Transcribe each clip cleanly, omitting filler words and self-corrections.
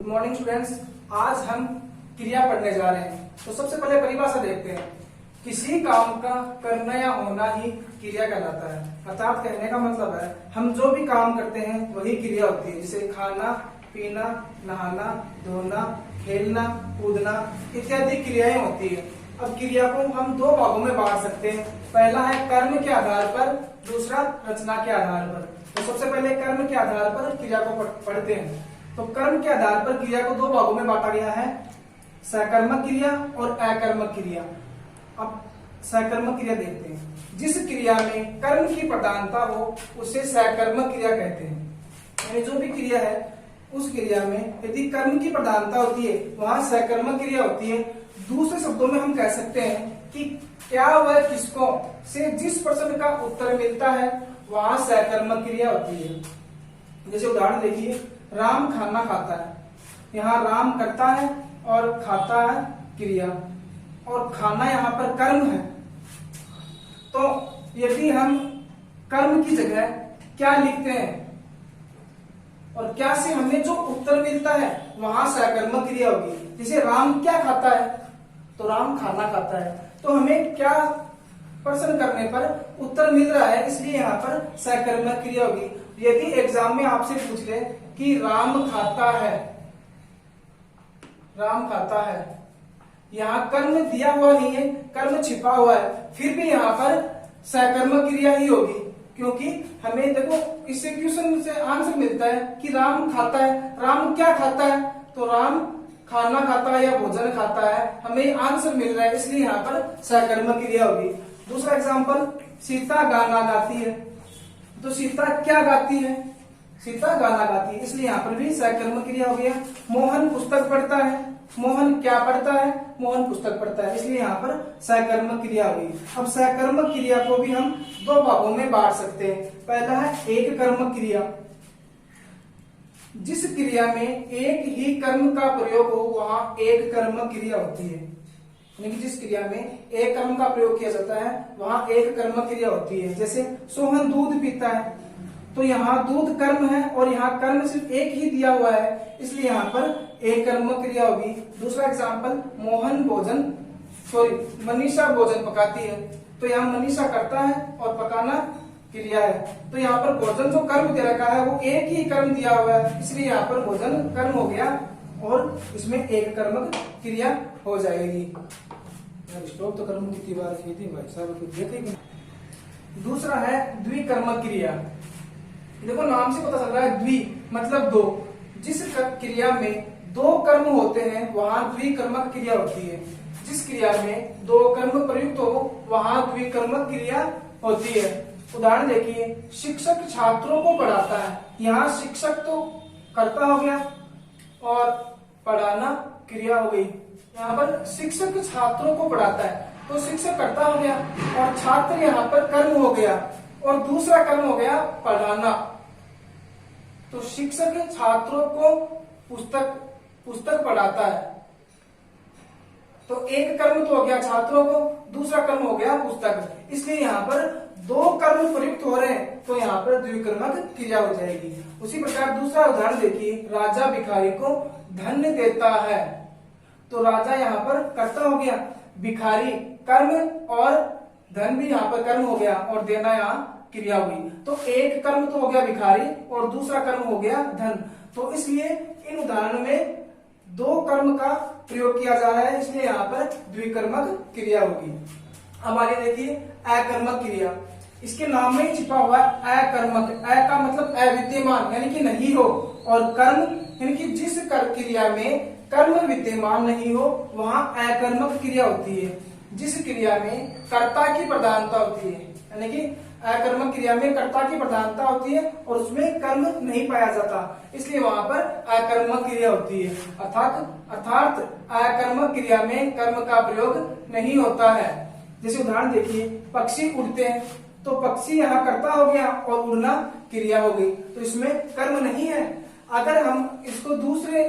Morning students. आज हम क्रिया पढ़ने जा रहे हैं। तो सबसे पहले परिभाषा देखते हैं। किसी काम का करना या होना ही क्रिया कहलाता है। अर्थात कहने का मतलब है हम जो भी काम करते हैं वही क्रिया होती है। जैसे खाना, पीना, नहाना, धोना, खेलना, कूदना इत्यादि क्रियाएं होती है। अब क्रिया को हम दो भागों में बांट सकते हैं। पहला है कर्म के आधार पर, दूसरा रचना के आधार पर। तो सबसे पहले कर्म के आधार पर क्रिया को पढ़ते हैं। तो कर्म के आधार पर क्रिया को दो भागों में बांटा गया है, सकर्मक क्रिया और अकर्मक क्रिया। अब सकर्मक क्रिया देखते हैं। जिस क्रिया में कर्म की प्रधानता हो उसे सकर्मक क्रिया कहते हैं। यानी जो भी क्रिया है उस क्रिया में यदि कर्म की प्रधानता होती है वहां सकर्मक क्रिया होती है। दूसरे शब्दों में हम कह सकते हैं कि क्या वह किसको से जिस प्रश्न का उत्तर मिलता है वहां सकर्मक क्रिया होती है। जैसे उदाहरण देखिए, राम खाना खाता है। यहाँ राम करता है और खाता है क्रिया, और खाना यहाँ पर कर्म है। तो यदि हम कर्म की जगह क्या लिखते हैं और क्या से हमें जो उत्तर मिलता है वहां सकर्मक क्रिया होगी। जैसे राम क्या खाता है, तो राम खाना खाता है। तो हमें क्या प्रश्न करने पर उत्तर मिल रहा है, इसलिए यहाँ पर सकर्मक क्रिया होगी। यदि एग्जाम में आपसे पूछ ले कि राम खाता है, राम खाता है, यहाँ कर्म दिया हुआ नहीं है, कर्म छिपा हुआ है, फिर भी यहाँ पर सकर्मक क्रिया ही होगी। क्योंकि हमें देखो इससे क्वेश्चन से आंसर मिलता है कि राम खाता है। राम क्या खाता है, तो राम खाना खाता है या भोजन खाता है, हमें आंसर मिल रहा है, इसलिए यहाँ पर सकर्मक क्रिया होगी। दूसरा एग्जांपल, सीता गाना गाती है। तो सीता क्या गाती है, सीता गाना गाती है, इसलिए यहाँ पर भी सकर्मक क्रिया हो गया। मोहन पुस्तक पढ़ता है। मोहन क्या पढ़ता है, मोहन पुस्तक पढ़ता है, इसलिए यहाँ पर सकर्मक क्रिया हुई। अब सकर्मक क्रिया को भी हम दो भागों में बांट सकते हैं। पहला है एक कर्मक क्रिया। जिस क्रिया में एक ही कर्म का प्रयोग हो वहां एक कर्मक क्रिया होती है। यानी कि जिस क्रिया में एक कर्म का प्रयोग किया जाता है वहां एक कर्मक क्रिया होती है। जैसे सोहन दूध पीता है, तो यहाँ दूध कर्म है और यहाँ कर्म सिर्फ एक ही दिया हुआ है, इसलिए यहाँ पर एक कर्मक क्रिया होगी। दूसरा एग्जाम्पल, मनीषा भोजन पकाती है। तो यहाँ मनीषा करता है और पकाना क्रिया है। तो यहाँ पर भोजन जो कर्म दे रखा है वो एक ही कर्म दिया हुआ है, इसलिए यहाँ पर भोजन कर्म हो गया और इसमें एक कर्मक क्रिया हो जाएगी। स्टॉप तो कर्म कितनी बार की थी भाई साहब, देखेंगे। दूसरा है द्विकर्मक क्रिया। देखो नाम से पता चल रहा है द्वि मतलब दो। जिस क्रिया में दो कर्म होते हैं वहां द्विकर्मक क्रिया होती है। जिस क्रिया में दो कर्म प्रयुक्त हो वहां द्विकर्मक क्रिया होती है। उदाहरण देखिए, शिक्षक छात्रों को पढ़ाता है। यहाँ शिक्षक तो कर्ता हो गया और पढ़ाना क्रिया हो गई। यहाँ पर शिक्षक छात्रों को पढ़ाता है, तो शिक्षक कर्ता हो गया और छात्र यहाँ पर कर्म हो गया और दूसरा कर्म हो गया पढ़ाना। तो शिक्षक छात्रों को पुस्तक पढ़ाता है, तो एक कर्म तो हो गया छात्रों को, दूसरा कर्म हो गया पुस्तक। इसलिए यहाँ पर दो कर्म प्रयुक्त हो रहे हैं, तो यहाँ पर द्विकर्मक क्रिया हो जाएगी। उसी प्रकार दूसरा उदाहरण देखिए, राजा भिखारी को धन देता है। तो राजा यहाँ पर कर्ता हो गया, भिखारी कर्म और धन भी यहाँ पर कर्म हो गया और देना यहाँ क्रिया हुई। तो एक कर्म तो हो गया भिखारी और दूसरा कर्म हो गया धन। तो इसलिए इन उदाहरणों में दो कर्म का प्रयोग किया जा रहा है, इसलिए यहाँ पर द्विकर्मक क्रिया होगी। अब आगे देखिए अकर्मक क्रिया। इसके नाम में छिपा हुआ है अकर्मक। अ का मतलब अविद्यमान यानी कि नहीं हो, और कर्म यानी कि जिस क्रिया में कर्म विद्यमान नहीं हो वहां अकर्मक क्रिया होती है। जिस क्रिया में कर्ता की प्रधानता होती है, यानी कि अकर्मक क्रिया में कर्ता की प्रधानता होती है और उसमें कर्म नहीं पाया जाता, इसलिए वहां पर अकर्मक क्रिया होती है। अर्थात अकर्मक क्रिया में कर्म का प्रयोग नहीं होता है। जैसे उदाहरण देखिए, पक्षी उड़ते हैं, तो पक्षी यहाँ कर्ता हो गया और उड़ना क्रिया हो गई, तो इसमें कर्म नहीं है। अगर हम इसको दूसरे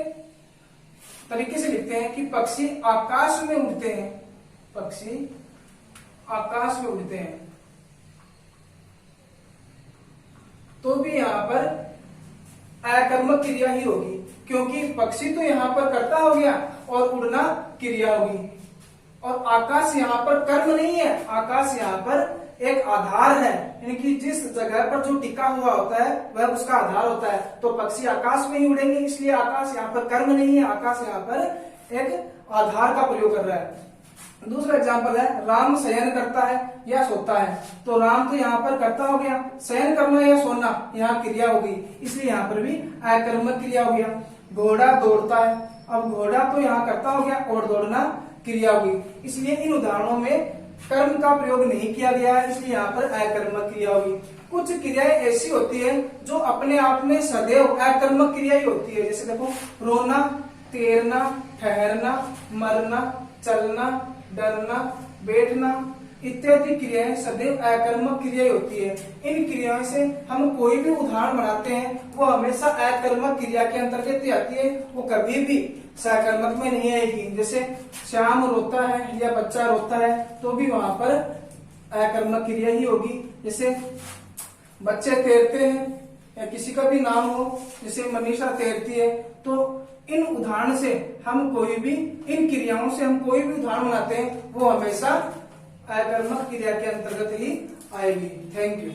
तरीके से लिखते हैं कि पक्षी आकाश में उड़ते हैं, पक्षी आकाश में उड़ते हैं, तो भी यहाँ पर अकर्मक क्रिया ही होगी, क्योंकि पक्षी तो यहाँ पर कर्ता हो गया और उड़ना क्रिया होगी। और आकाश यहाँ पर कर्म नहीं है, आकाश यहाँ पर एक आधार है, यानी कि जिस जगह पर जो टिका हुआ होता है वह उसका आधार होता है। तो पक्षी आकाश में ही उड़ेंगे, इसलिए आकाश यहाँ पर कर्म नहीं है, आकाश यहाँ पर एक आधार का प्रयोग कर रहा है। दूसरा एग्जाम्पल है राम शयन करता है या सोता है। तो राम तो यहाँ पर कर्ता हो गया, शयन करना या सोना यहाँ क्रिया होगी, इसलिए यहाँ पर भी अकर्मक क्रिया हो गया। घोड़ा दौड़ता है, अब घोड़ा तो यहाँ कर्ता हो गया और दौड़ना क्रिया होगी, इसलिए इन उदाहरणों में कर्म का प्रयोग नहीं किया गया है, इसलिए यहाँ पर अकर्मक क्रिया होगी। कुछ क्रियाएं ऐसी होती है जो अपने आप में सदैव अकर्मक क्रिया ही होती है, जैसे देखो रोना, तैरना, ठहरना, मरना, चलना, डरना, बैठना इत्यादि क्रियाएं सदैव अकर्मक क्रिया ही होती है। इन क्रियाओं से हम कोई भी उदाहरण बनाते हैं वो हमेशा अकर्मक क्रिया के अंतर्गत ही आती है, वो कभी भी सकर्मक में नहीं आएगी। जैसे श्याम रोता है या बच्चा रोता है तो भी वहां पर अकर्मक क्रिया ही होगी। जैसे बच्चे तैरते हैं या किसी का भी नाम हो, जैसे मनीषा तैरती है, तो इन उदाहरण से हम कोई भी, इन क्रियाओं से हम कोई भी उदाहरण बनाते हैं वो हमेशा अकर्मक क्रिया के अंतर्गत ही आएगी। Thank you.